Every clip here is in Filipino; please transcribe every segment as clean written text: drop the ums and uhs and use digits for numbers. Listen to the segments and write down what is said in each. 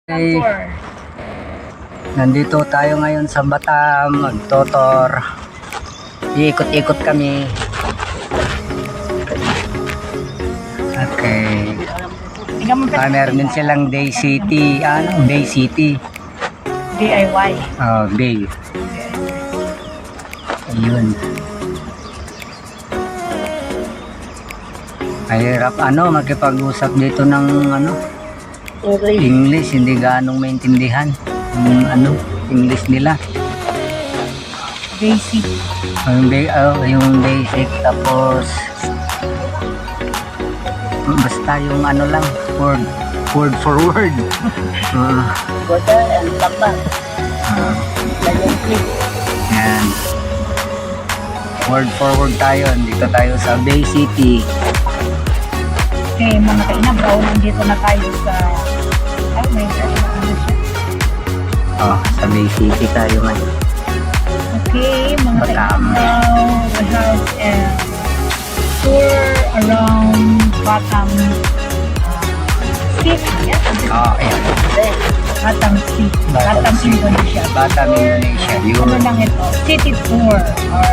Okay. Nandito tayo ngayon sa Batam, magtotor. Iikot-ikot kami. Okay. Meron din silang Day City. Ano? Bay City. DIY. Oh, Bay. Ayun. Mahirap makipag-usap dito ng English, hindi ganong maintindihan yung English nila. Basic. Yung basic, tapos basta yung lang, word for word. Bota and tambang. Yan. Word for word tayo. Dito tayo sa Bay City. Okay, mga kainabaw, nandito na tayo sa may siya. Sa Bay City tayo ngayon. Okay, mga Batam. kainabaw, we have a tour around Batam City. Yes? Ayan. Batam City. Batam, Indonesia. Batam, Indonesia. Yun. Ano lang ito? City tour or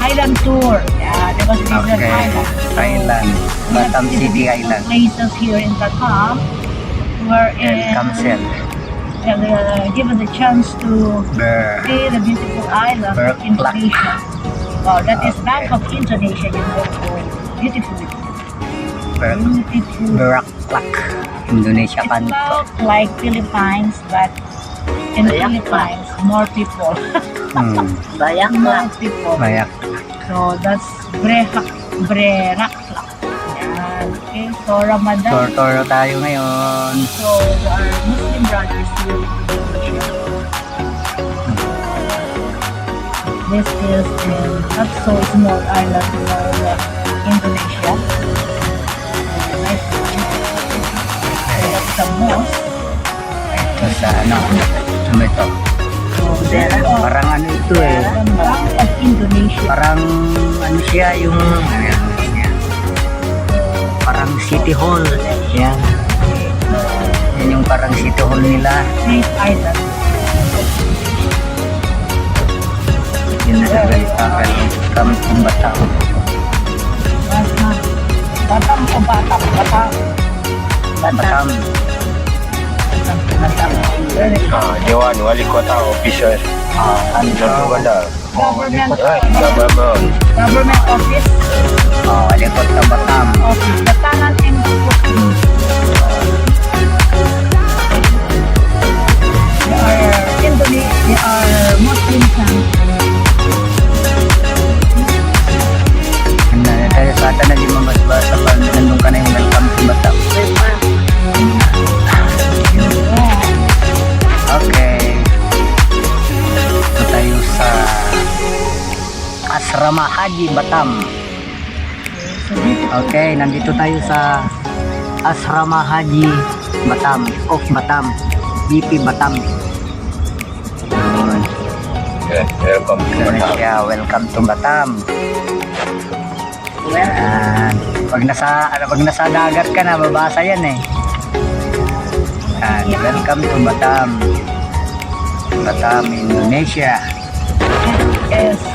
Island tour. Yeah, because this is an Okay. island. Island. Batam City Island. Places here in Batam where Kamsel. give us a chance to Ber. see the beautiful island of Berkelak. Indonesia. Wow, that is Bangkok, Indonesia. You know, beautiful. Beautiful. Beraklak. Indonesia It's kanto. about like Philippines, but in Philippines, more people. More people. Bayak. So that's Beraklak. Yan. Okay, so Ramadan. Toro tayo ngayon. So our Muslim brothers here in Indonesia. This is not so small island of Indonesia. Nice one. So that's the mosque. Ito sa ito. So there are Parang ito Bank of Indonesia. Parang siya yung parang City Hall. Yan. Yan yung parang City Hall nila. Nice island. Yun na Kampung Batam. Batam o Batam? Batam. Batam. Batam. Very good. Dewan Wali Kota Officer Jatuh Bandar Government Government office. Alikot na Batam. Office. Batangan and Putri. They are Muslim country. Tayo sa ata naging mamasbasa pag nandun ka na yung welcome to Batam. Okay. Ito tayo sa Asrama Haji Batam. Okay, nandito tayo sa Asrama Haji Batam, of Batam, BP Batam. Yun. Welcome to Ganun Batam. siya, welcome to Batam. Yan. Pag nasa dagat ka na, babasa yan eh. Yan. Welcome to Batam. Batam, Indonesia. Yes.